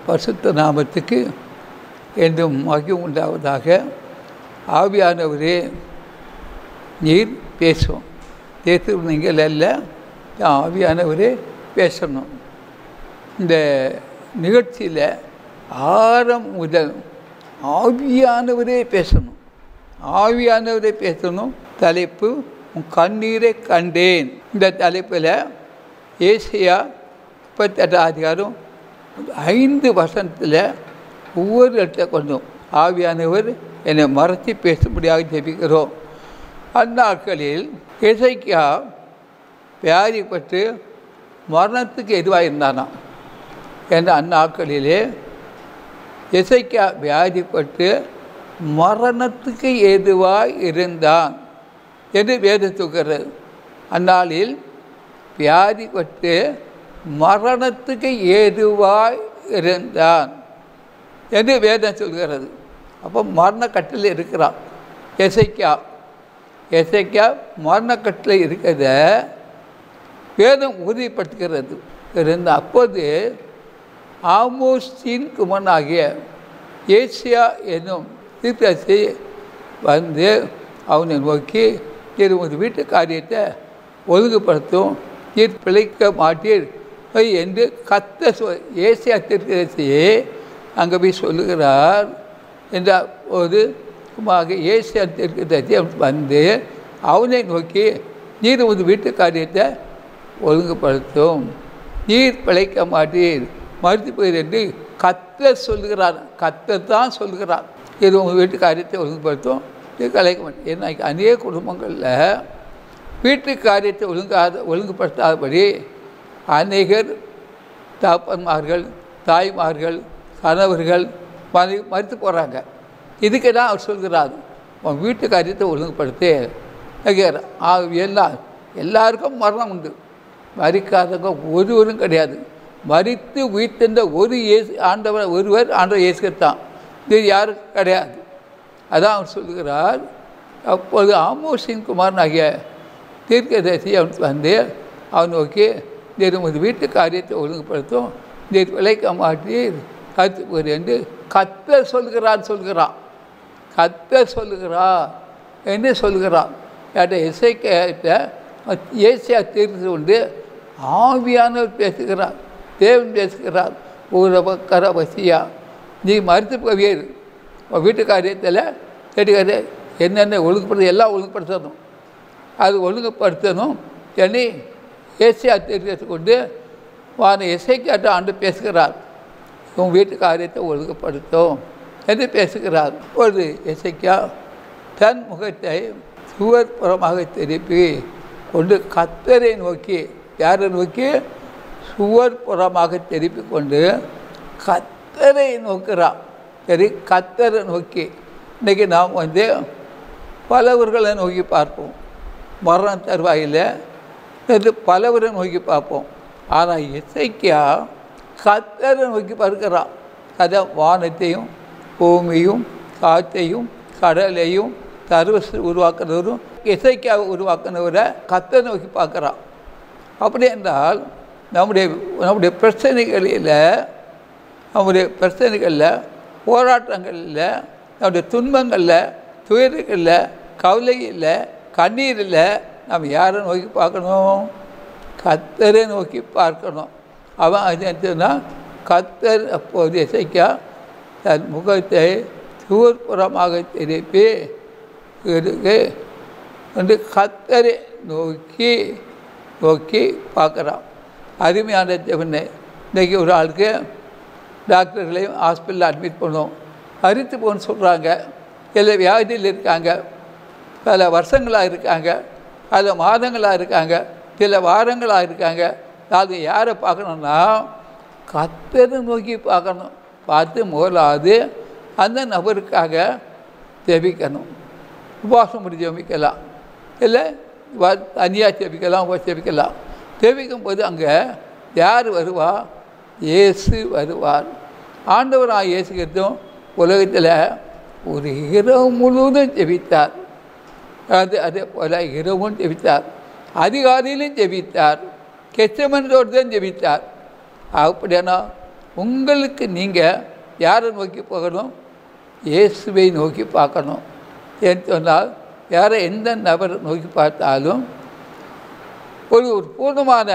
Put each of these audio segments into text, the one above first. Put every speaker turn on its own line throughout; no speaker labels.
பரிசுத்த நாமத்துக்கு என்றும் மகிமை உண்டாவதாக. ஆவியானவரே நீர் பேசும், நீங்கள் அல்ல, ஆவியானவரே பேசணும். இந்த நிகழ்ச்சியில் ஆரம்பம் முதல் ஆவியானவரே பேசணும், ஆவியானவரே பேசணும். தலைப்பு கண்ணீரை கண்டேன். இந்த தலைப்பில் ஏசாயா 38 அதிகாரம் 5 வசனத்தில் ஒவ்வொரு இடத்தை கொண்டோம் ஆவியானவர் என்னை மறைச்சி பேசும்படியாக ஜெபிக்கிறோம். அந்நாட்களில் எசேக்கியா வியாதிப்பட்டு மரணத்துக்கு எதுவாக இருந்தானா என்ற அந்நாட்களிலே எசேக்கியா வியாதிப்பட்டு மரணத்துக்கு ஏதுவாய் இருந்தான் என்று வேதம் சொல்கிறது. அந்நாளில் வியாதிப்பட்டு மரணத்துக்கு ஏதுவாய் இருந்தான் என்று வேதம் சொல்கிறது. அப்போ மரணக்கட்டில் இருக்கிறான் எசேக்கியா மரணக்கட்டில் இருக்கிறத வேதம் உறுதிப்படுத்துகிறது. இருந்த அப்போது ஆமோஸின் குமாரனாகிய ஏசாயா என்னும் தீர்க்கதரிசி வந்து அவனை நோக்கி, நீர் உங்கள் வீட்டு காரியத்தை ஒழுங்குபடுத்தும், நீர் பிழைக்க மாட்டீர் என்று ஏசாயா தீர்க்கதரிசியே அங்கே போய் சொல்லுகிறார். என்ற ஒரு ஏசாயா தீர்க்கதரிசி வந்து அவனை நோக்கி, நீர் உங்கள் வீட்டு காரியத்தை ஒழுங்குபடுத்தும், நீர் பிழைக்க மாட்டீர், மறுத்து போயிர் என்று கர்த்தர் சொல்லுகிறார். கர்த்தர் தான் சொல்லுகிறார், இது உங்கள் வீட்டு காரியத்தை ஒழுங்குபடுத்தும், இது கலைக்க மாட்டேன். ஏன்னா அநேக குடும்பங்களில் வீட்டு காரியத்தை ஒழுங்குபடுத்தாதபடி அநேகர் தகப்பன்மார்கள், தாய்மார்கள், கணவர்கள் மறுத்து போகிறாங்க. இதுக்கு தான் அவர் சொல்கிறார், உன் வீட்டு காரியத்தை ஒழுங்குபடுத்து. எல்லாருக்கும் மரணம் உண்டு, மறிக்காதவங்க ஒருவரும் கிடையாது. மறித்து உயிர்த்தெந்த ஆண்டவர் இயேசுதான், இது யாரும் கிடையாது. அதான் அவர் சொல்கிறார். அப்போது ஆமோஸின் குமாரனாகிய தீர்க்கதரிசி அவன் வந்து அவன் நோக்கி, நீர் உமது வீட்டு காரியத்தை ஒழுங்குபடுத்தும், நீர் பிழைக்க மாட்டீர், கருத்து போர் என்று கர்த்தர் சொல்கிறார் கர்த்தர் சொல்லுகிறார் என்று சொல்கிறான். ஏசாயா தீர்த்து கொண்டு ஆவியானவர் பேசுகிறார், தேவன் பேசுகிறார். ஒரு கரவசியா நீ மறுத்து போவீர், வீட்டு காரியத்தில் கேட்டுக்காரு என்னென்ன ஒழுங்குபடுத்த எல்லாம் ஒழுங்குபடுத்தணும், அது ஒழுங்குபடுத்தணும் என்று ஏசாயா தீர்த்து கொண்டு எசேக்கியாட்ட ஆண்டு பேசுகிறார். உன் வீட்டு காரியத்தை ஒழுங்குபடுத்தும் என்று பேசுகிறார். ஒரு எசேக்கியா தன் முகத்தை சுவர் புறமாக திருப்பி கொண்டு கர்த்தரை நோக்கி, யாரை நோக்கி? சுவர் புறமாக திருப்பி கொண்டு கர்த்தரை நோக்கிறான். சரி, கர்த்தரை நோக்கி இன்றைக்கி நாம் வந்து பலவர்களை நோக்கி பார்ப்போம், மரண தருவாயில் பலவரை நோக்கி பார்ப்போம். ஆனால் எசேக்கியா கர்த்தரை நோக்கி பார்க்கிறான். அதான் வானத்தையும் பூமியும் காற்றையும் கடலையும் உருவாக்குறவரும் எசேக்கியாவை உருவாக்குனவரை கர்த்தரை நோக்கி பார்க்குறான். அப்படி என்றால் நம்முடைய பிரச்சனைகளில் போராட்டங்களில், நம்முடைய துன்பங்களில், துயரங்களில், கவலையில், கண்ணீரில் நம்ம யாரை நோக்கி பார்க்கணும்? கர்த்தரை நோக்கி பார்க்கணும். அவன் அது கர்த்தர் அப்போது எசேக்கியா தன் முகத்தை சுவர்புறமாக திருப்பி வந்து கர்த்தரை நோக்கி பார்க்குறான். அருமையான தேவனை. இன்றைக்கி ஒரு ஆளுக்கு டாக்டர்களையும் ஹாஸ்பிட்டலில் அட்மிட் பண்ணுவோம், அரித்து போன்னு சொல்கிறாங்க. எல்லாம் வியாதியில் இருக்காங்க, பல வருஷங்களாக இருக்காங்க, பல மாதங்களாக இருக்காங்க, சில வாரங்களாக இருக்காங்க. அது யாரை பார்க்கணுன்னா கர்த்தரை நோக்கி பார்க்கணும். பார்த்து முதலாவது அந்த நபருக்காக ஜெபிக்கணும். உபவாசம் முடிஞ்சு ஜெபிக்கலாம், இல்லை தனியாக ஜெபிக்கலாம். ஜெபிக்கும் போது அங்கே யார் வருவா? இயேசு வருவார். ஆண்டவராக இயேசு கிறிஸ்து உலகத்தில் ஒரு இரவு முழுவதும் ஜெபித்தார். அதே போல் இரவும் ஜெபித்தார், அதிகாலையிலும் ஜெபித்தார், கெச்சமனி தோட்டத்தையும் ஜெபித்தார். அப்படின்னா உங்களுக்கு நீங்கள் யாரை நோக்கி போகணும்? இயேசுவை நோக்கி பார்க்கணும். ஏன்னு சொன்னால் யாரை எந்த நபர் நோக்கி பார்த்தாலும் ஒரு பூர்ணமான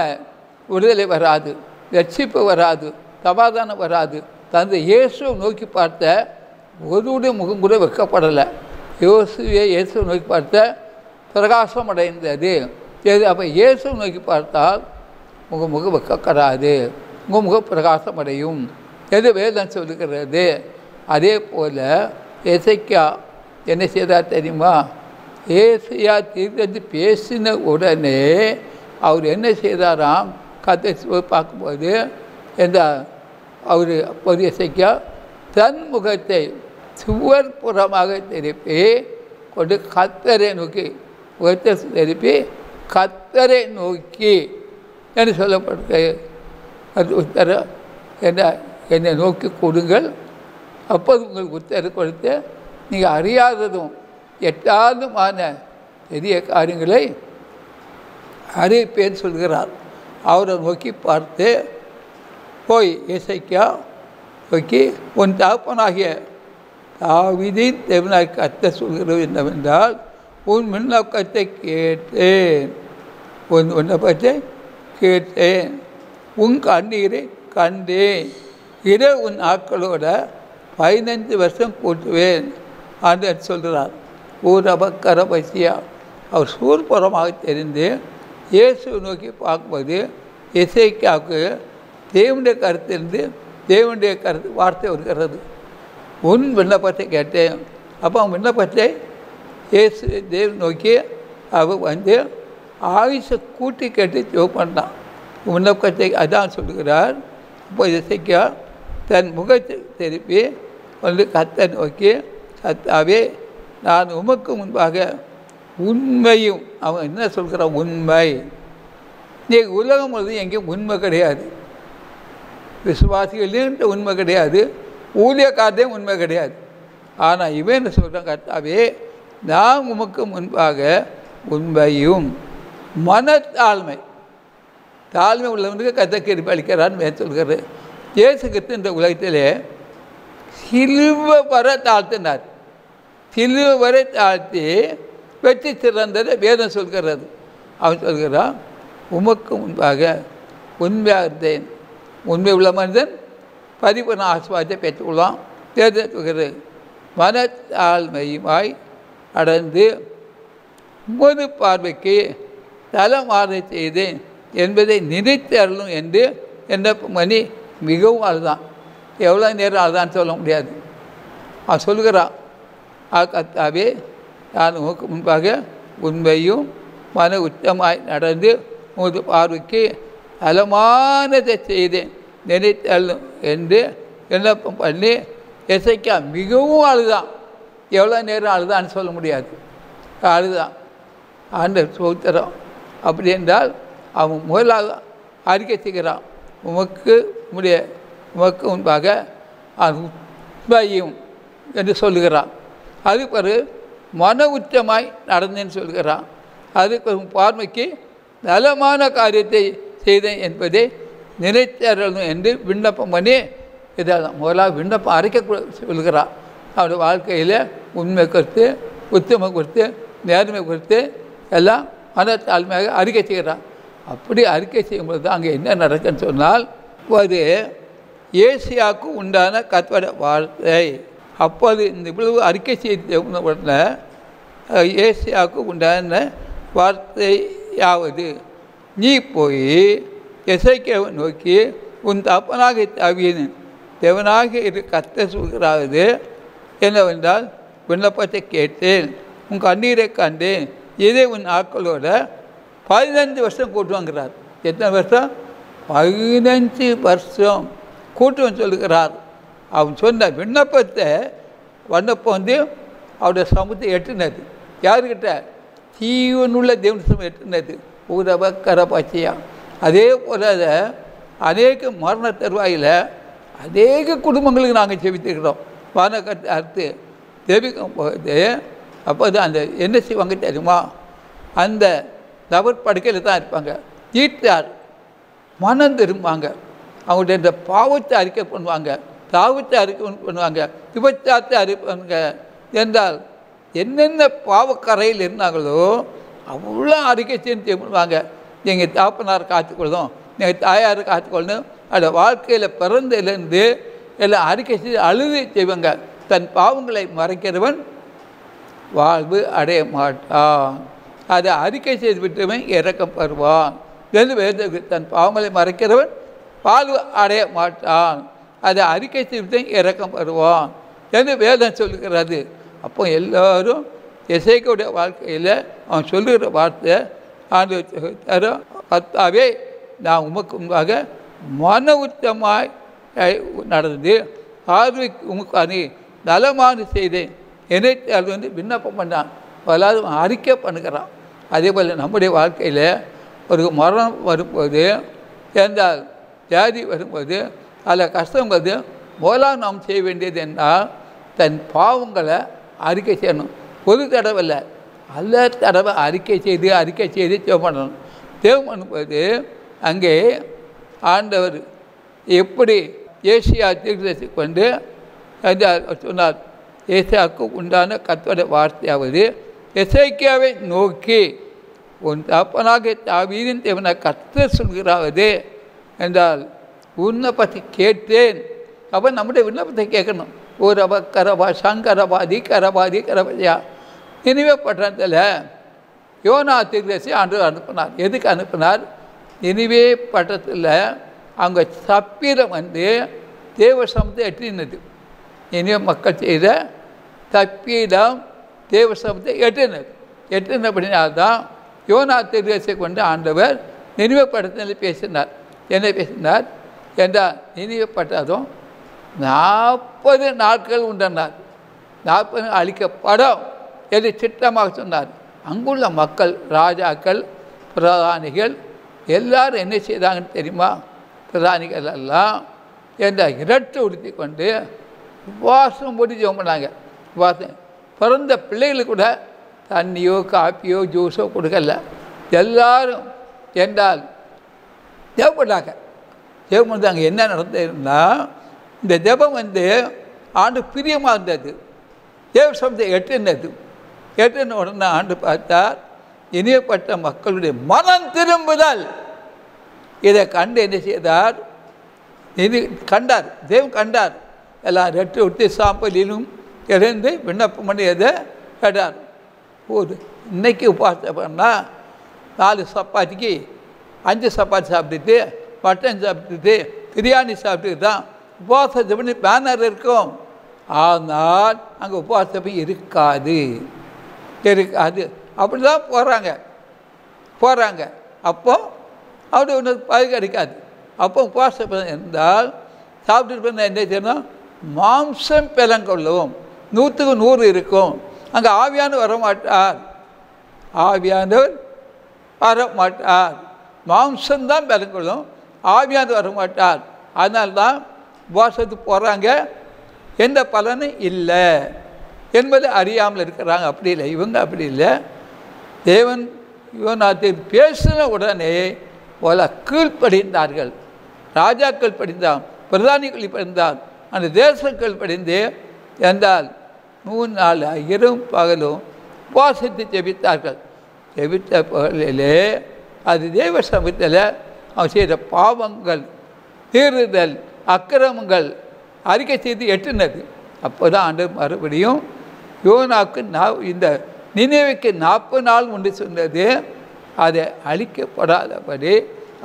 விடுதலை வராது, ரட்சிப்பு வராது, சமாதானம் வராது. தந்தை இயேசுவை நோக்கி பார்த்த ஒருடைய முகம் கூட வெக்கப்படலை. இயேசுவை நோக்கி பார்த்த பிரகாசம் அடைந்தது. அப்போ இயேசுவை நோக்கி பார்த்தால் உங்கள் முகம் வெக்கப்படாது, உங்கள் முகம் பிரகாசம் அடையும் எது வேதம் சொல்லுகிறது. அதே போல் எசேக்கியா என்ன செய்தார் தெரியுமா? ஏசாயா தீர்க்கதரிசி பேசின உடனே அவர் என்ன செய்தாராம்? கர்த்தரை பார்க்கும்போது அவர் அப்போது எசேக்கியா தன் முகத்தை சுவர்புறமாக திருப்பி கொண்டு கர்த்தரை நோக்கி, முகத்தை திருப்பி கர்த்தரை நோக்கி என்று சொல்லப்படுகிறது. அது உத்தர என்னை நோக்கி கொடுங்கள், அப்போது உங்களுக்கு உத்தரவு கொடுத்து நீங்கள் அறியாததும் எட்டாவதுமான பெரிய காரியங்களை அறிவிப்பேன்னு சொல்கிறார். அவரை நோக்கி பார்த்து போய் எசேக்கியா நோக்கி, உன் தகப்பனாகிய தாவீதின் தேவனாகிய கர்த்தர் சொல்கிறது என்னவென்றால், உன் விண்ணப்பத்தை கேட்டேன், உன் விண்ணப்பத்தை கேட்டேன், உன் கண்ணீரை கண்டேன், இதை உன் ஆட்களோட 15 வருஷம் கூட்டுவேன் என்று சொல்கிறார். ஊரபக்கர பசியா அவர் சூர்புறமாக தெரிந்து இயேசுவை நோக்கி பார்க்கும்போது எசேக்கியாவுக்கு தேவனுடைய கருத்திலிருந்து தேவனுடைய வார்த்தை வருகிறது. உன் விண்ணப்பத்தை கேட்டேன். அப்போ அவன் விண்ணப்பத்தை இயேசு தேவன் நோக்கி அவர் ஆயுஷை கூட்டி கேட்டு ஜெபம் பண்ணான். விண்ணப்பத்தை அதான் சொல்லுகிறார். இப்போ எசேக்கியா தன் முகத்தை திருப்பி கர்த்தரை நோக்கி, கர்த்தாவே நான் உமக்கு முன்பாக உண்மையும், அவன் என்ன சொல்கிறான்? உண்மை. நீ உலகம் முழுவதும் எங்கேயும் உண்மை கிடையாது, விசுவாசிகள்ன்ற உண்மை கிடையாது, ஊழியக்காரதையும் உண்மை கிடையாது. ஆனால் இவன் என்ன சொல்கிறான்? கர்த்தாவே நான் உமக்கு முன்பாக உண்மையும் மனத்தாழ்மை, தாழ்மை உள்ளவனுக்கு கர்த்தர் கிருபை அளிக்கிறான்னு சொல்கிறது. இயேசு கிறிஸ்து இந்த உலகத்திலே சிலுவை வர தாழ்த்தினார். சிலுவை வரை தாழ்த்தி வெற்றி சிறந்ததை வேதம் சொல்கிறது. அவன் சொல்கிறான், உமக்கு முன்பாக உண்மையாக இருந்தேன். உண்மை உள்ள மனிதன் பதிவு ஆசீர்வாதத்தை பெற்றுக்கொள்ளான். வேதம் சொல்கிறது, மனத்தாழ்மையுமாய் அடைந்து உமது பார்வைக்கு தலமாறு செய்தேன் என்பதை நினைத்து அருளும் என்று என்ன மணி மிகவும் அழுதான். எவ்வளோ நேரம் அழுதான்னு சொல்ல முடியாது. அவன் சொல்கிறான், கர்த்தாவே நான் உமக்கு முன்பாக உண்மையும் மன உச்சமாய் நடந்து உமது பார்வைக்கு தலமானதை செய்தேன் நினைத்தள்ளும் என்று விண்ணப்பம் பண்ணி எசேக்கியா மிகவும் அழுதான். எவ்வளோ நேரம் அழுதான்னு சொல்ல முடியாது, அழுதான். ஆண்டவர் ஸ்தோத்திரம். அப்படி என்றால் அவன் முதலாக அறிக்கை செய்கிறான், உமக்கு முன்பாக உண்மையும் என்று சொல்லுகிறான். அது பிறகு மன உச்சமாய் நடந்தேன்னு சொல்கிறான். அது பார்வைக்கு நலமான காரியத்தை செய்தேன் என்பதை நினைத்தரணும் என்று விண்ணப்பம் பண்ணி இதான் முதலாக விண்ணப்பம் அரைக்க சொல்கிறான். அவருடைய வாழ்க்கையில் உண்மை கொடுத்து, உத்தமம் கொடுத்து, நேர்மை கொடுத்து எல்லாம் மனத்தாழ்மையாக அறிக்கை செய்கிறான். அப்படி அறிக்கை செய்யும்போது தான் அங்கே என்ன நடக்குன்னு சொன்னால், ஒரு ஏசியாவுக்கு உண்டான கர்த்தருடைய வார்த்தை. அப்போது இந்த இவ்வளவு அறிக்கை செய்த உடனே ஏசியாவுக்கு உண்டான வார்த்தையாவது, நீ போய் எசேக்கியாவை நோக்கி, உன் தகப்பனாக தாவீதின் தேவனாக இரு கர்த்தர் சொல்கிறாவது என்னவென்றால், விண்ணப்பத்தை கேட்டேன், உன் கண்ணீரை கண்டேன், இதை உன் ஆட்களோட 15 வருஷம் கூட்டுவாங்கிறார். எத்தனை வருஷம்? 15 வருஷம் கூட்டுவன் சொல்லுகிறார். அவன் சொன்ன விண்ணப்பம் அவருடைய சமூகத்தை எட்டுனது. யாருக்கிட்ட? ஜீவனுள்ள தேவன் சமூகம் எட்டுனது. ஊரபக்கர பச்சையா. அதே போல் அநேக மரண தருவாயில் அநேக குடும்பங்களுக்கு நாங்கள் ஜெபித்துக்கிறோம். மரணத்தை அறுத்து ஜெபிக்கும் போது அப்போது அந்த என்ன செய்வாங்க தெரியுமா? அந்த நபர் படுக்கையில் தான் இருப்பாங்க. வீட்டார் மனம் திரும்பாங்க. அவங்கள்ட்ட இந்த பாவத்தை அறிக்கை பண்ணுவாங்க, தாவத்தை அறிக்கை பண்ணுவாங்க, விபச்சாரத்தை அறிவிப்பாங்க. என்றால் என்னென்ன பாவக்கரையில் இருந்தாங்களோ அவ்வளோ அறிக்கை செய்து பண்ணுவாங்க. எங்கள் தாப்பனார் காத்துக்கொள்ளணும், எங்கள் தாயார் காத்துக்கொள்ளணும். அந்த வாழ்க்கையில் பிறந்ததுலேருந்து எல்லாம் அறிக்கை செய்து அழுது செய்வாங்க. தன் பாவங்களை மறைக்கிறவன் வாழ்வு அடைய மாட்டான், அதை அறிக்கை செய்து விட்டவன் இறக்கம் பெறுவான் என்று வேதம். தன் பாவங்களை மறைக்கிறவன் வாழ்வு அடைய மாட்டான், அதை அறிக்கை செய்து இறக்கம் பெறுவான் என்று வேதம் சொல்லுகிறது. அப்போ எல்லோரும் எசேக்கியாவுடைய வாழ்க்கையில் அவன் சொல்லுகிற வார்த்தை ஆண்டு கர்த்தாவே, நான் உமக்கு முன்பாக மன உத்தமாய் நடந்து பார்வைக்கு உமக்கு நலமான செய்தேன் என்னை அது விண்ணப்பம் பண்ணான். பலாவது அறிக்கை பண்ணுகிறான். அதே போல் நம்முடைய வாழ்க்கையில் ஒரு மரணம் வரும்போது, என்றால் வியாதி வரும்போது, அதில் கஷ்டம் வருது, முதலாக நாம் செய்ய வேண்டியது என்றால் தன் பாவங்களை அறிக்கை செய்யணும். ஒரு தடவை இல்லை, அல்ல தடவை அறிக்கை செய்து ஜெபம் பண்ணணும். ஜெபம் பண்ணும்போது அங்கே ஆண்டவர் எப்படி ஏசியா தீர்க்கதரிசி கொண்டு சொன்னார். ஏசாயாவுக்கு உண்டான கர்த்தருடைய வார்த்தையாவது, எசேக்கியாவை நோக்கி உன் தகப்பனாக தாவீதின் தேவனாக கர்த்தர் சொல்கிறாவது என்றால், உன்னை பற்றி கேட்டேன். அப்போ நம்முடைய விண்ணப்பத்தை கேட்கணும். ஒரு கரபா சங்கரபாதி கரபாதி கரபதியா நினைவே பட்டணத்தில் யோனா தீர்க்கதரிசி ஆண்டவர் அனுப்பினார். எதுக்கு அனுப்பினார்? நினைவே பட்டணத்தில் அவங்க சப்பீரம் தேவ சமத்தை எட்டினது. நினைவே மக்கள் செய்த தப்பீடம் தேவ சமத்தை எட்டினபடினால்தான் யோனா தீர்க்கதரிசியை கொண்டு ஆண்டவர் நினைவே பட்டணத்தில் பேசினார். என்ன பேசினார் என்றால், நினைவே பட்டதும் 40 நாட்கள் உண்டனார். 40 அழிக்கப்படும் என்று திட்டமாக சொன்னார். அங்குள்ள மக்கள், ராஜாக்கள், பிரதானிகள் எல்லாரும் என்ன செய்தாங்கன்னு தெரியுமா? பிரதானிகள் எல்லாம் என்ற இரட்டை உடுத்தி கொண்டு உபவாசம் போட்டு ஜெபம் பண்ணாங்க. உபவாசம் பிறந்த பிள்ளைகளுக்கு கூட தண்ணியோ காப்பியோ ஜூஸோ கொடுக்கல. எல்லாரும் என்றால் ஜெபம் பண்ணாங்க. ஜெபம் பண்ணி அங்கே என்ன நடந்ததுன்னா, இந்த ஜெபம் ஆண்டு பிரியமாக இருந்தது. தேவ சமத்தை எட்டின உடனே ஆண்டு பார்த்தார், இனியப்பட்ட மக்களுடைய மனம் திரும்புதல். இதை கண்டு என்ன செய்தார்? இது கண்டார், தேவன் கண்டார். எல்லாம் ரெட்டு விட்டு சாம்பலிலும் இருந்து விண்ணப்பம் பண்ணி எதை கேட்டார். போது இன்னைக்கு உபவாசம் பண்ணால் 4 சப்பாத்திக்கு 5 சப்பாத்தி சாப்பிட்டுட்டு, மட்டன் சாப்பிட்டுட்டு, பிரியாணி சாப்பிட்டுட்டு தான் உபவாசத்தை பண்ணி பேனர் இருக்கும். ஆனால் அங்கே உபவாசம் இருக்காது. அப்படி தான் போகிறாங்க. அப்போ அப்படி ஒன்று பது கிடைக்காது. அப்போ உபவாசம் இருந்தால் சாப்பிட்டுட்டு பண்ண என்ன செய்யணும்? மாம்சம் பலங்கொள்ளும். 100க்கு 100 இருக்கும். அங்கே ஆவியானவர் வரமாட்டார். மாம்சம்தான் பலங்கொள்ளும், ஆவியானவர் வரமாட்டார். அதனால்தான் உபவாசத்துக்கு போகிறாங்க, எந்த பலனும் இல்லை என்பது அறியாமல் இருக்கிறாங்க. அப்படி இல்லை, இவங்க அப்படி இல்லை. தேவன் யோனாத்தை பேசின உடனே போல கீழ்ப்படிந்தார்கள். ராஜாக்கள் படிந்தான், பிரதானிகள் படிந்தான், அந்த தேசங்கள் படிந்து என்றால் 3 நாள் இரவும் பகலும் உபவாசித்து ஜெபித்தார்கள். ஜெபித்த பகலிலே அது தேவ சமூகத்தில் அவன் செய்த பாவங்கள், தீருதல், அக்கிரமங்கள் அறிக்கை செய்து எட்டினது. அப்போ தான் ஆண்டு மறுபடியும் யோனாவுக்கு இந்த நினைவுக்கு 40 நாள் முன்பு சொன்னது, அதை அழிக்கப்படாதபடி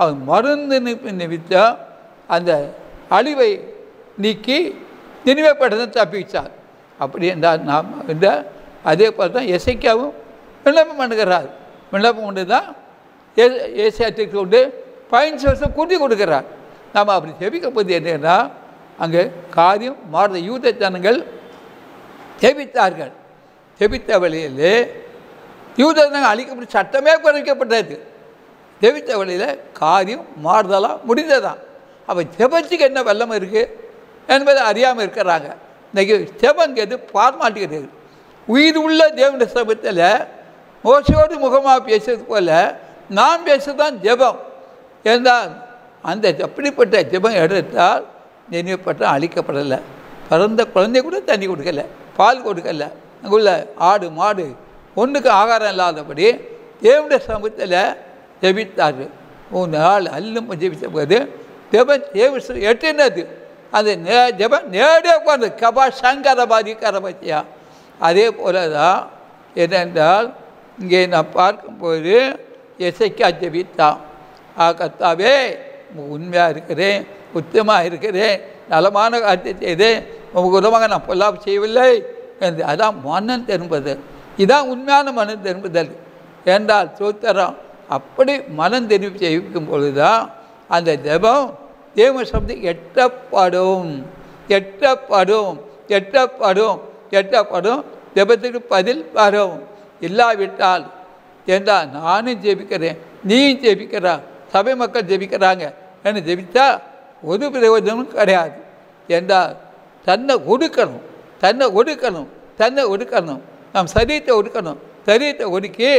அவன் மருந்து நிமித்தம் அந்த அழிவை நீக்கி நினைவுப்பட்டதை தப்பிச்சார். அப்படி என்றால் நாம் அதே போல் தான் எசேக்கியாவும் விண்ணப்பம் பண்ணுகிறார். விண்ணப்பம் கொண்டு தான் ஏசியாட்டுக்கு கொண்டு 15 வருஷம் கூட்டி கொடுக்கிறார். நாம் அப்படி ஜெபிக்க போது என்னன்னா, அங்கே காரியம் மாறுத. யூத ஜனங்கள் ஜெபித்தார்கள். ஜெபித்த வழியிலே யூத ஜனங்கள் அழிக்கப்பட்ட சட்டமே குறைக்கப்பட்டது. ஜெபித்த வழியில் காரியம் மாறுதலாக முடிந்ததான். அப்போ ஜெபத்துக்கு என்ன வெள்ளம் இருக்குது என்பதை அறியாமல் இருக்கிறாங்க. இன்றைக்கி ஜெபங்கிறது ஃபார்மாலிட்டி கிடையாது. உயிர் உள்ள தேவனுடைய சமூகத்தில் மோசையோடு முகமாக பேசுறது போல் நாம் பேசுதான் ஜெபம். என்றால் அந்த அப்படிப்பட்ட ஜெபம் எடுத்தால் நினைவு பட்டம் அழிக்கப்படலை. பிறந்த குழந்தை கூட தண்ணி கொடுக்கல, பால் கொடுக்கல. அங்குள்ள ஆடு மாடு ஒன்றுக்கு ஆகாரம் இல்லாதபடி தேவனுடைய சமூகத்தில் ஜெபித்தார்கள். 3 நாள் அல்லும் ஜெபித்த போது ஜெபம் தேவ எட்டினது. அந்த ஜெபம் நேரடியாக உட்கார்ந்து கபா சங்கரபாதி கரபத்தியா. அதே போல தான் என்னென்றால் இங்கே நான் பார்க்கும்போது எசேக்கியா ஜெபித்தான். கர்த்தாவே உண்மையாக இருக்கிறேன், உத்தமாக இருக்கிறேன், நலமான காரியத்தை செய்தேன், உங்களுக்கு உதவாக நான் பொல்லாப்பு செய்யவில்லை என்று. அதான் மனம் திரும்புதல். இதான் உண்மையான மனம் திரும்புதல் என்றால் சோத்திரம். அப்படி மனம் திரும்பி செய்விக்கும் பொழுது தான் அந்த ஜெபம் தேவ சப்தம் எட்டப்படும் எட்டப்படும் எட்டப்படும் எட்டப்படும். ஜெபத்துக்கு பதில் வரும். இல்லாவிட்டால் என்றால் நானும் ஜெபிக்கிறேன், நீயும் ஜெபிக்கிறா, சபை மக்கள் ஜெபிக்கிறாங்க என்று ஜெபித்தா ஒரு பிரயோஜனமும் கிடையாது. என்றால் தன்னை ஒடுக்கணும், தன்னை ஒடுக்கணும், தன்னை ஒடுக்கணும். நாம் சரீரத்தை ஒடுக்கணும். சரீரத்தை ஒடுக்கி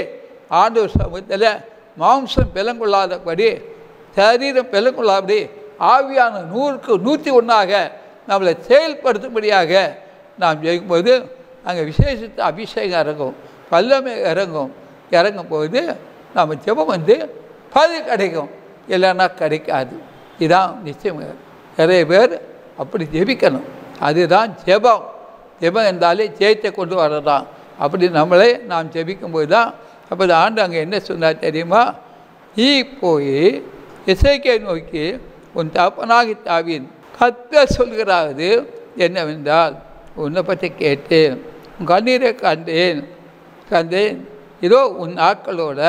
ஆண்டவர் சமூகத்தில் மாம்சம் பிளங்கொள்ளாதபடி, சரீரம் பிளங்கொள்ளாதபடி ஆவியான 100க்கு 101 நம்மளை செயல்படுத்தும்படியாக நாம் ஜெயிக்கும்போது அங்கே விசேஷித்த அபிஷேகம் இறங்கும், வல்லமை இறங்கும். இறங்கும் போது நம்ம ஜெபம் பதில் கிடைக்கும், இல்லைன்னா கிடைக்காது. இதுதான் நிச்சயம். நிறைய பேர் அப்படி ஜெபிக்கணும். அதுதான் ஜெபம். ஜெபம் என்றாலே ஜெயத்தை கொண்டு வரதான். அப்படி நம்மளே நாம் ஜெபிக்கும்போது தான். அப்போ ஆண்டு அங்கே என்ன சொன்னார் தெரியுமா? நீ போய் எசேக்கியா நோக்கி உன் தகப்பனாகி தாவீது கர்த்தர் சொல்கிறாவது என்னவென்றால், உன்னை பற்றி கேட்டேன், உன் கண்ணீரை கண்டேன். இதோ உன் நாட்களோட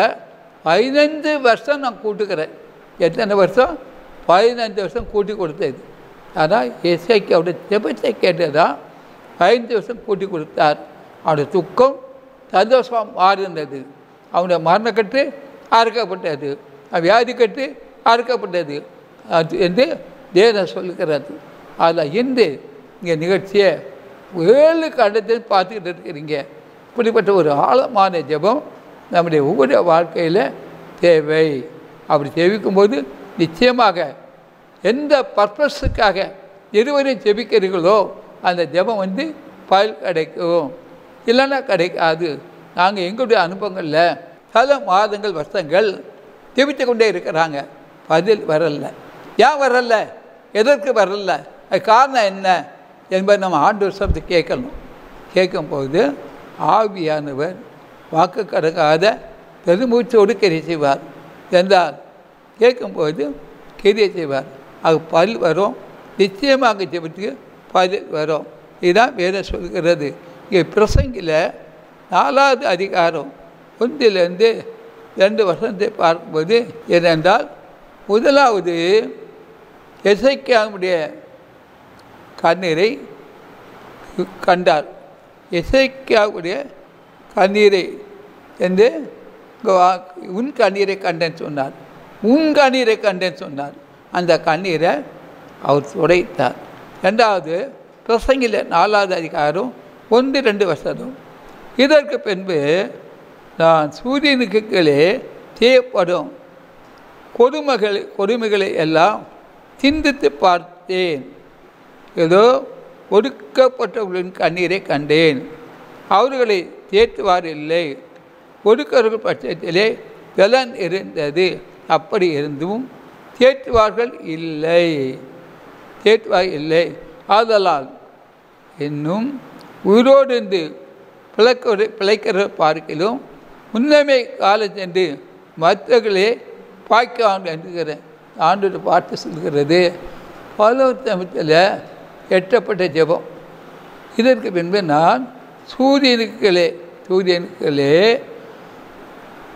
15 வருஷம் நான் கூட்டுக்கிறேன். எத்தனை வருஷம்? 15 வருஷம் கூட்டி கொடுத்தது. ஆனால் எசேக்கியாவுடைய ஜெபத்தை கேட்டதான் 15 வருஷம் கூட்டி கொடுத்தார். அவனுடைய துக்கம் சந்தோஷமாக மாறினது. அவனுடைய மரணக்கட்டு அறுக்கப்பட்டது, வியாதி கட்டு அறுக்கப்பட்டது என்று தேவன் சொல்லுகிறது. அதில் இன்று இங்கே நிகழ்ச்சியை 7 கண்டத்தில் பார்த்துக்கிட்டு இருக்கிறீங்க. இப்படிப்பட்ட ஒரு ஆழமான ஜெபம் நம்முடைய ஒவ்வொரு வாழ்க்கையில் தேவை. அப்படி ஜெபிக்கும்போது நிச்சயமாக எந்த பர்பஸுக்காக இருவரையும் ஜெபிக்கிறீர்களோ அந்த ஜெபம் பலன் கிடைக்கும், இல்லைன்னா கிடைக்காது. நாங்கள் எங்களுடைய அனுபவங்களில் பல மாதங்கள் வருஷங்கள் ஜெபித்து கொண்டே இருக்கிறாங்க, பதில் வரல. ஏன் வரல? எதற்கு வரல? அது காரணம் என்ன என்பதை நம்ம ஆண்டவர் சப்தத்தை கேட்கணும். கேட்கும்போது ஆவியானவர் வாக்கு கடக்காத பெருமூச்சோடு கிரியை செய்வார் என்றால் கேட்கும்போது கிரியை செய்வார். அது பதில் வரும். நிச்சயமாக ஜெபத்துக்கு பதில் வரும். இதுதான் வேதம் சொல்கிறது. இங்கே பிரசங்கில் 4வது அதிகாரம் 1 to 2 வருஷத்தை பார்க்கும்போது ஏனென்றால், முதலாவது எசேக்கியாவுடைய கண்ணீரை கண்டார். எசேக்கியாவுடைய கண்ணீரை என்று உன் கண்ணீரை கண்டேன்னு சொன்னார். உன் கண்ணீரை கண்டேன்னு சொன்னார். அந்த கண்ணீரை அவர் துடைத்தார். 2வது பிரசங்கில 4வது அதிகாரம் 1-2 வசனம். இதற்கு பின்பு நான் சூரியனுக்கு கீழே செய்யப்படும் கொடுமைகளை எல்லாம் சிந்தித்து பார்த்தேன். ஏதோ ஒடுக்கப்பட்டவர்களின் கண்ணீரை கண்டேன். அவர்களை தேற்றுவார் இல்லை. ஒடுக்கர்கள் பட்சத்திலே பலன் இருந்தது. அப்படி இருந்தும் தேற்றுவார்கள் இல்லை. ஆதலால் இன்னும் உயிரோடு இருந்து பிழைக்கிற பார்க்கிலும் முன்னமே காலம் சென்று மற்றவர்களே பாய்க்காங்க என்கிற ஆண்டோட பார்த்து சொல்கிறது. பலவத்தமத்தில் எட்டப்பட்ட ஜெபம். இதற்கு பின்பு நான் சூரியனுக்களே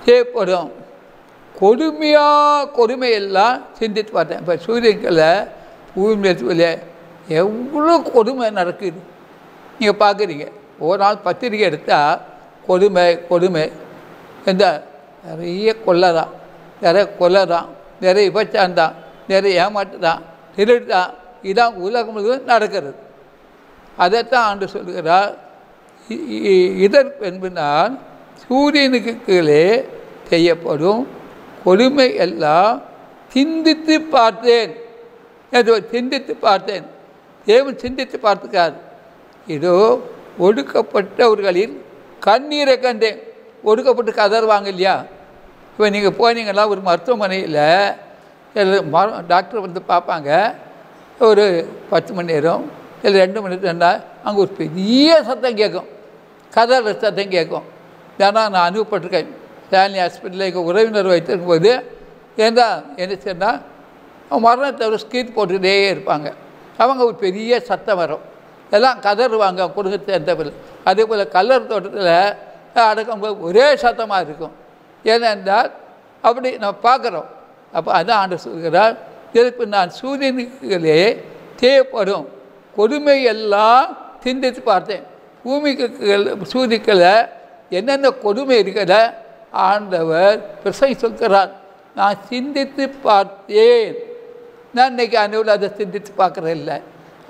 செய்யப்படும் கொடுமையெல்லாம் சிந்தித்து பார்த்தேன். இப்போ சூரியன்களை பூமியில் எவ்வளோ கொடுமை நடக்குது நீங்கள் பார்க்குறீங்க. ஒரு நாள் பத்திரிக்கை எடுத்தால் கொடுமை எந்த நிறைய கொள்ளதான், நிறைய கொலைதான், நிறைய விபச்சாரம், நிறைய ஏமாற்றுதான், திருடுதான். இதான் உலகம் முழுவதும் நடக்கிறது. அதைத்தான் ஆண்டு சொல்கிறார். இதற்கு என்பதால் சூரியனுக்கு கீழே செய்யப்படும் கொடுமை எல்லாம் சிந்தித்து பார்த்தேன், சிந்தித்து பார்த்தேன். தேவன் சிந்தித்து பார்த்துக்கார். இதோ ஒடுக்கப்பட்டவர்களின் கண்ணீரை கண்டேன். ஒடுக்கப்பட்டு கதறுவாங்க இல்லையா? இப்போ நீங்கள் போனீங்கன்னா ஒரு மருத்துவமனையில் டாக்டர் வந்து பார்ப்பாங்க. ஒரு 10 மணி நேரம் இல்லை 2 மணி நேரம் அங்கே ஒரு பெரிய சத்தம் கேட்கும், கதற சத்தம் கேட்கும். ஏன்னா நான் அனுப்பப்பட்டிருக்கேன். ஸ்டான்லி ஹாஸ்பிட்டலில் எங்கள் உறவினர் வைத்திருக்கும் போது ஏன்னா என்ன சொன்னால் மரணத்தை ஒரு ஸ்கீட் போட்டுக்கிட்டே இருப்பாங்க. அவங்க ஒரு பெரிய சத்தம் வரும், எல்லாம் கதறுவாங்க குடும்பத்தை சேர்ந்தவர்கள். அதே போல் கல்லர் தோட்டத்தில் அடக்கும்போது ஒரே சத்தமாக இருக்கும். ஏனென்றால் அப்படி நம்ம பார்க்குறோம். அப்போ அதான் ஆண்டவர் சொல்கிறார், இதற்கு நான் சூரியனுக்குள்ளே தேவைப்படும் கொடுமையெல்லாம் சிந்தித்து பார்த்தேன். பூமிக்கு சூரியக்களை என்னென்ன கொடுமை இருக்கிற ஆண்டவர் பிரசங்கி சொல்கிறார், நான் சிந்தித்து பார்த்தேன். நான் இன்றைக்கி அனுபவம் அதை சிந்தித்து பார்க்குறேன் இல்லை.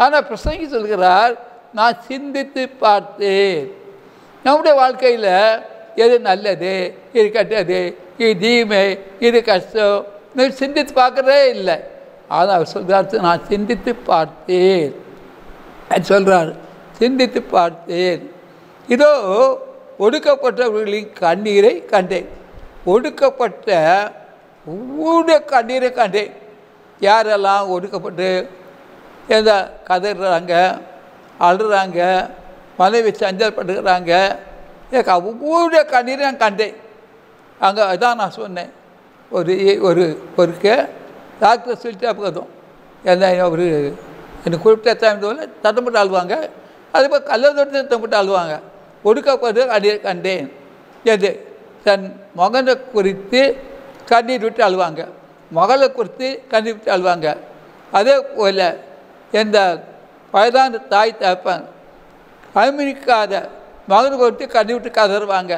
ஆனால் பிரசங்கி சொல்கிறார், நான் சிந்தித்து பார்த்தேன். நம்முடைய வாழ்க்கையில் எது நல்லது, இது கெட்டது, இது தீமை, இது கஷ்டம், நான் சிந்தித்து பார்க்குறதே இல்லை. ஆனால் அவர் சொல்கிறார், நான் சிந்தித்து பார்த்தேன் சொல்கிறார். சிந்தித்து பார்த்தேன். இதோ ஒடுக்கப்பட்டவர்களின் கண்ணீரை கண்டேன். ஒடுக்கப்பட்ட ஒவ்வொரு கண்ணீரை கண்டேன். யாரெல்லாம் ஒடுக்கப்பட்டு எந்த கதறாங்க, அழுறாங்க, மனைவி சஞ்சல்பட்டுக்கிறாங்க, ஒவ்வொரு கண்ணீரை நான் கண்டேன். அங்கே அதான் நான் சொன்னேன், ஒருக்கு டாக்டர் சொல்லிட்டா போதும், என்ன ஒரு எனக்கு குறிப்பிட்ட டைம் தட்டப்பட்டு ஆளுவாங்க. அதுபோல் கல்லதோட்டத்தை தட்டப்பட்டு ஆளுவாங்க. ஒடுக்கப்பட்டு கண்ணீர் கண்டேன் என்று தன் மகனை குறித்து கண்ணீர் விட்டு அழுவாங்க, மகளை குறித்து கண்ணீர் விட்டு அழுவாங்க. அதே போல் எந்த வயதான தாய் தகப்பன் அனுமதிக்காத மகனை குறித்து கண்ணீர் விட்டு கதறுவாங்க,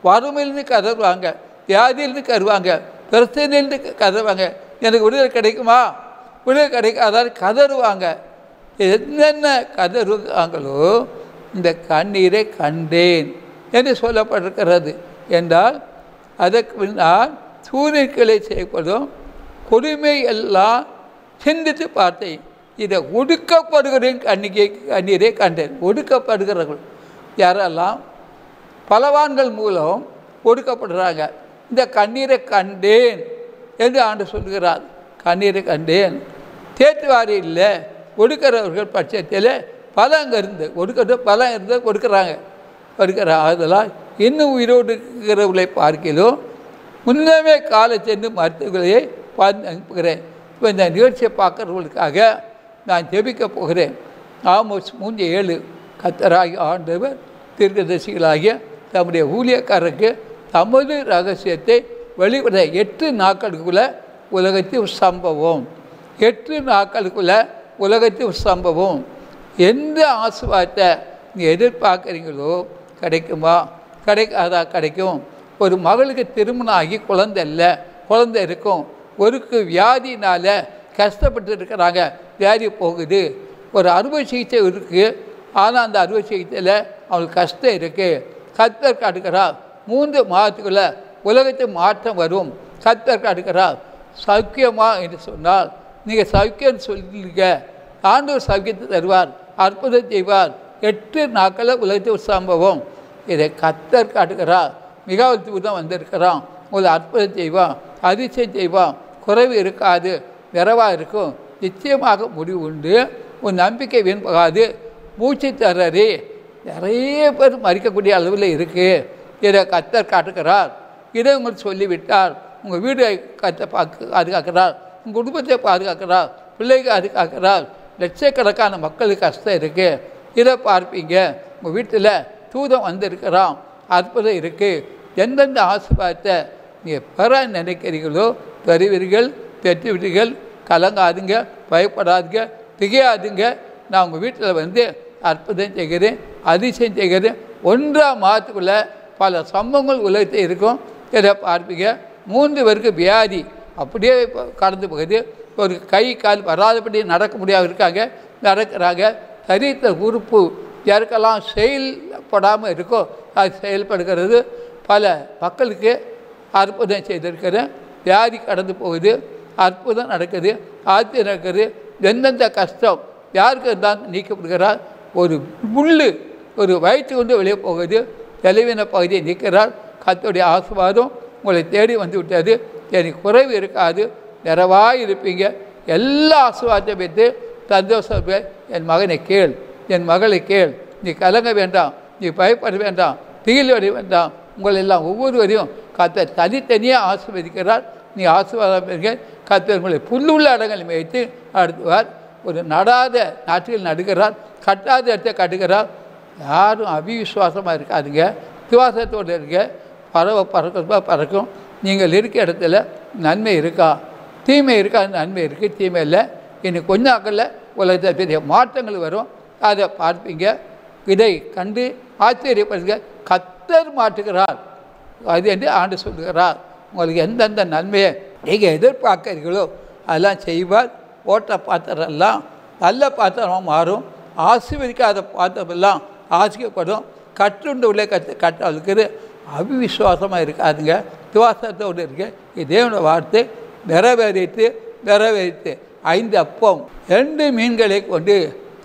வறுமையிலிருந்து கதறுவாங்க, வியாதியிலிருந்து கருவாங்க, பிரச்சனையிலிருந்து கதறுவாங்க. எனக்கு விடுதலை கிடைக்குமா, விடுதலை கிடைக்காதான்னு கதறுவாங்க. என்னென்ன கதறுவாங்களோ இந்த கண்ணீரை கண்டேன் என்று சொல்லப்பட்டிருக்கிறது. என்றால் அதற்கு பின்னால் சூரியன்களை செய்யப்படும் கொடுமை எல்லாம் சிந்தித்து பார்த்தேன். இதை ஒடுக்கப்படுகிறேன் கண்ணீரை கண்டேன். ஒடுக்கப்படுகிறவர்கள் யாரெல்லாம் பலவான்கள் மூலம் ஒடுக்கப்படுறாங்க, இந்த கண்ணீரை கண்டேன் என்று ஆண்டு சொல்கிறார். கண்ணீரை கண்டேன். தேற்றுவாரி இல்லை, ஒடுக்கிறவர்கள் பட்சத்தில் பலம் அங்கே இருந்து ஒடுக்கிறது, பலம் இருந்து கொடுக்குறாங்க. அதெல்லாம் இன்னும் உயிரோடு இருக்கிறவர்களை பார்க்கிறோம். முன்னமே காலை சென்று மருத்துவர்களையே பார்த்து அனுப்புகிறேன். இப்போ இந்த நிகழ்ச்சியை பார்க்குறவர்களுக்காக நான் ஜெபிக்க போகிறேன். ஆமோஸ் 3:7 கர்த்தராகிய ஆண்டவர் தீர்க்கதரிசிகளாகிய தம்முடைய ஊழியக்காரருக்கு தமது ரகசியத்தை வெளிவிட 8 நாட்களுக்குள்ள உலகத்தில் சம்பவம். 8 நாட்களுக்குள்ள உலகத்தில் சம்பவம். எந்த ஆசீர்வாதத்தை நீங்கள் எதிர்பார்க்குறீங்களோ கிடைக்குமா, கிடைக்காதா? கிடைக்கும். ஒரு மகளுக்கு திருமணம் ஆகி குழந்தை இல்லை, குழந்தை இருக்கும். ஒருக்கு வியாதினால் கஷ்டப்பட்டு இருக்கிறாங்க, வியாதி போகுது. ஒரு அறுவை சிகிச்சை இருக்குது, ஆனால் அந்த அறுவை சிகிச்சையில் அவங்களுக்கு கஷ்டம் இருக்குது. கர்த்தர் காட்டுகிறார் 3 மாதத்துக்குள்ளே உலகத்தை மாற்றம் வரும். கர்த்தர் காட்டுகிறார் சௌக்கியமா என்று சொன்னால் நீங்கள் சௌக்கியம் சொல்லிங்க, ஆண்டவர் சௌக்கியத்தை தருவார், அற்புதம் செய்வார். 8 நாட்களில் உலகத்தில் சம்பவம். இதை கர்த்தர் காட்டுகிறார். மிகவும் தான் வந்திருக்கிறான். உங்களை அற்புதம் செய்வான், அதிசயம் செய்வான். குறைவு இருக்காது, நிறைவாக இருக்கும். நிச்சயமாக முடிவு உண்டு. உன் நம்பிக்கை வீண்பகாது. மூச்சு தரறி நிறைய பேர் மறிக்கக்கூடிய அளவில் இருக்குது. இதை கர்த்தர் காட்டுகிறார். இதை உங்களுக்கு சொல்லிவிட்டார். உங்கள் வீடு பாதுகாக்கிறார், உங்கள் குடும்பத்தை பாதுகாக்கிறார், பிள்ளைகள் பாதுகாக்கிறார். லட்சக்கணக்கான மக்களுக்கு கஷ்டம் இருக்குது, இதை பார்ப்பீங்க. உங்கள் வீட்டில் தூதம் வந்திருக்கிறான், அற்புதம் இருக்குது. எந்தெந்த ஆசீர்வாதத்தை நீங்கள் பெற நினைக்கிறீங்களோ பெறுவீர்கள், பெற்றுவீர்கள். கலங்காதுங்க, பயப்படாதுங்க, திகையாதுங்க. நான் உங்கள் வீட்டில் வந்து அற்புதம் செய்கிறேன், அதிசயம் செய்கிறேன். 1ஆம் மாதத்துக்குள்ளே பல சம்பவங்கள் உலகத்தில் இருக்கும். இதை பார்ப்பீங்க. 3 பேருக்கு வியாதி அப்படியே கடந்து போகுது. ஒரு கை கால் வராதபடி நடக்க முடியாமல் இருக்காங்க, நடக்கிறாங்க. சரீரத்தை உறுப்பு யாருக்கெல்லாம் செயல்படாமல் இருக்கோ அது செயல்படுகிறது. பல மக்களுக்கு அற்புதம் செய்திருக்கிறேன். வியாதி கடந்து போகுது. அற்புதம் நடக்குது, ஆச்சரியம் நடக்குது. எந்தெந்த கஷ்டம் யாருக்கு இருந்தால் நீக்கப்படுகிறார். ஒரு முள்ளு ஒரு வயிற்று கொண்டு வெளியே போகுது, தெளிவின பகுதியை நீக்கிறார். கர்த்தருடைய ஆசீர்வாதம் உங்களை தேடி வந்து விட்டது. எனக்கு குறைவு இருக்காது, நிறைவாக இருப்பீங்க. எல்லா ஆசீர்வாதத்தையும் வைத்து சந்தோஷம். என் மகனை கேள், என் மகளை கேள், நீ கலங்க வேண்டாம், நீ பயப்பட வேண்டாம், திகில் வர வேண்டாம். உங்களை எல்லாம் ஒவ்வொருவரையும் கர்த்தர் தனித்தனியாக ஆசீர்வதிக்கிறார். நீ ஆசீர்வாதம் பெறுங்க. கர்த்தர் உங்களை புல்லுள்ள இடங்களில் வைத்து நடத்துவார். ஒரு நடாத நாட்டில் நடுகிறார், கட்டாத இடத்தை கட்டுகிறார். யாரும் அவிவிசுவாசமாக இருக்காதுங்க, விசுவாசத்தோடு இருக்க. பறக்கும். நீங்கள் இருக்க இடத்துல நன்மை இருக்கா, தீமை இருக்கா? நன்மை இருக்குது, தீமை இல்லை. இன்னும் கொஞ்ச நாட்களில் உலகத்தில் பெரிய மாற்றங்கள் வரும், அதை பார்ப்பீங்க. இதை கண்டு ஆச்சரியப்படுங்க. கர்த்தர் மாற்றுகிறார் அது என்று ஆண்டு சொல்லுகிறார். உங்களுக்கு எந்தெந்த நன்மையை நீங்கள் எதிர்பார்க்கிறீர்களோ அதெல்லாம் செய்வார். ஓட்ட பாத்திரம்லாம் நல்ல பாத்திரமாக மாறும். ஆசீர்வதிக்காத பாத்திரமெல்லாம் ஆசிக்கப்படும். கட்டுண்டு உள்ளே கட்டாளுக்கு அவிவிசுவாசமாக இருக்காதுங்க, விசுவாசத்தோடு இருக்கு. இதேனோட வார்த்தை நிறைவேறித்து 5 அப்பம் 2 மீன்களை கொண்டு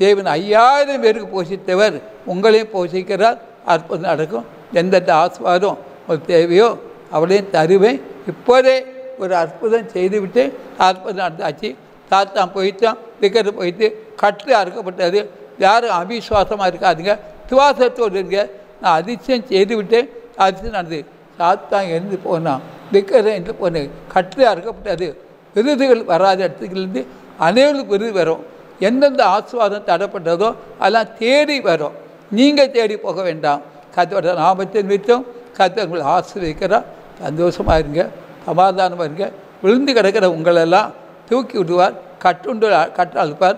தேவன் 5000 பேருக்கு போஷித்தவர் உங்களையும் போஷிக்கிறார். அற்புதம் நடக்கும். எந்தெந்த ஆசீர்வாதம் ஒரு தேவையோ அவளையும் தருவேன். இப்போதே ஒரு அற்புதம் செய்துவிட்டு அற்புதம் நடந்தாச்சு. தாத்தான் போயிட்டான், விற்கிறது போயிட்டு, கட்டு அறுக்கப்பட்டது. யாரும் அவிசுவாசமாக இருக்காதுங்க, விசுவாசத்தோடு இருங்க. நான் அதிசயம் செய்துவிட்டேன், அதிசயம் நடந்தது. சாத்தான் எழுந்து போனான், விற்கிறது என்று போனேன், கட்டு அறுக்கப்பட்டது. விருதுகள் வராத இடத்துலேருந்து அனைவருக்கு விருது வரும். எந்தெந்த ஆசீர்வாதம் தடப்பட்டதோ அதெல்லாம் தேடி வரும். நீங்கள் தேடி போக வேண்டாம். கர்த்தருடைய நாமத்தின் நிமித்தம் கர்த்தர் உங்களை ஆசீர்வதிக்கிறார். சந்தோஷமாக இருங்க, சமாதானமாக இருங்க. விழுந்து கிடக்கிற உங்களெல்லாம் தூக்கி விடுவார். கட்டுண்டு கட்டாழ்ப்பார்.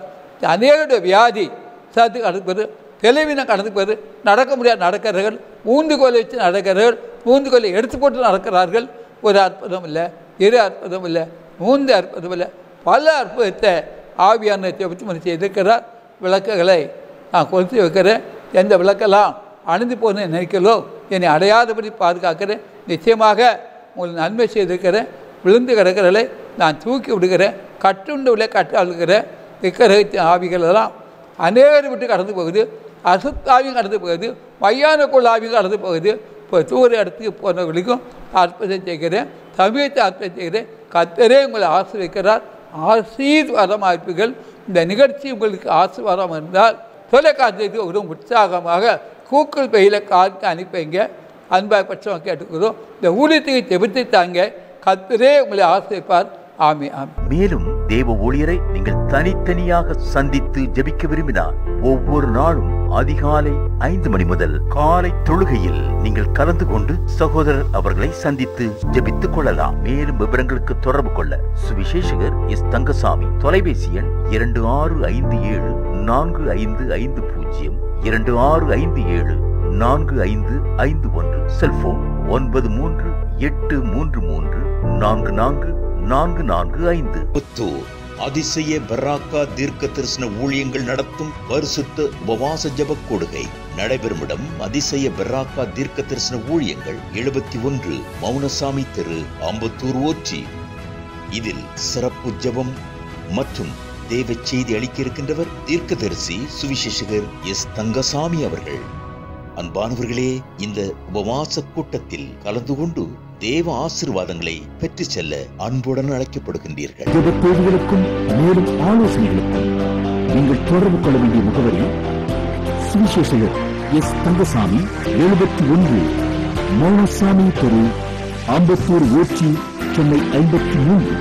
அநேகருடைய வியாதி சத்து கடந்துப்பது, தெளிவினம் கடந்துப்பது, நடக்க முடியாது நடக்கிறவர்கள், ஊந்துகோலை வச்சு நடக்கிறவர்கள், ஊந்துகோலை எடுத்து போட்டு நடக்கிறார்கள். ஒரு அற்புதம் இல்லை, 2 அற்புதம் இல்லை, 3 அற்புதம் இல்லை, பல அற்புதத்தை ஆவியான செபத்து செய்திருக்கிறார். விளக்குகளை நான் கொளுத்தி வைக்கிறேன். எந்த விளக்கெல்லாம் அணிந்து போன்னு நினைக்கிறோ என்னை அடையாதபடி பாதுகாக்கிறேன். நிச்சயமாக உங்களுக்கு நன்மை செய்திருக்கிறேன். விழுந்து கிடக்கிறதை நான் தூக்கி விடுகிறேன். கட்டுண்டு உள்ள கட்டாளுக்கிறேன். விக்கிரகத்தின் ஆவிகளெல்லாம் அநேகர் விட்டு கடந்து போகுது. அசுத்தாவியும் கடந்து போகுது, மையானக்குள் ஆவியும் கடந்து போகுது. இப்போ தூர இடத்துக்கு போனவர்களுக்கும் அற்புதம் செய்கிறேன், சமயத்தை அற்புதம் செய்கிறேன். கர்த்தரே உங்களை ஆசீர்வதிக்கிறார். ஆசீர்வாதமாக இருப்பீர்கள். இந்த நிகழ்ச்சி உங்களுக்கு ஆசீர்வாதம் இருந்தால் தொலைக்காட்சிக்கு ஒரு உற்சாகமாக கூக்குள் பையில் காத்து அனுப்பிங்க. அன்பாய் பட்சமாக கேட்டுக்கிறோம். இந்த ஊழியத்துக்கு ஜெபித்து தாங்க. கர்த்தரே உங்களை ஆசீர்வதிப்பார். ஆமே ஆமே.
மேலும் தேவ ஊழியரை நீங்கள் தனித்தனியாக சந்தித்து ஜெபிக்க விரும்பினார் ஒவ்வொரு நாளும் அதிகாலை 5 மணி முதல் காலை தொழுகையில் நீங்கள் கலந்து கொண்டு சகோதரர் அவர்களை சந்தித்து ஜெபித்துக் கொள்ளலாம். மேலும் விவரங்களுக்கு தொடர்பு கொள்ள சுவிசேஷகர் எஸ் தங்கசாமி, தொலைபேசி எண் 26574550, 26574551, செல்போன் 9383344445.
புத்தூர் அதிசய பராக்கா தீர்க்க தரிசன ஊழியங்கள் நடத்தும் பரிசுத்த உபவாச ஜெப கொடுகை நடைபெறும் இடம் அதிசய பராக்கா தீர்க்க தரிசன ஊழியங்கள் 71 மௌனசாமி தெரு, ஆம்பத்தூர் ஓச்சி. இதில் சிறப்பு ஜெபம் மற்றும் தேவ செய்தி அளிக்க இருக்கின்றவர் தீர்க்கதரிசி சுவிசேஷகர் எஸ் தங்கசாமி அவர்கள். அன்பானவர்களே, இந்த உபவாச கூட்டத்தில் கலந்து கொண்டு தேவ ஆசீர்வாதங்களை பெற்று செல்ல அன்புடன் அழைக்கப்படுகின்றீர்கள்.
தேவைகளுக்கும் மேலும் ஆலோசனைகளுக்கும் நீங்கள் தொடர்பு கொள்ள வேண்டிய முகவரி சுவிசேஷகர் எஸ் தங்கசாமி, 71 மௌனசாமி தெரு, ஆம்பத்தூர் ஓச்சி, சென்னை 53.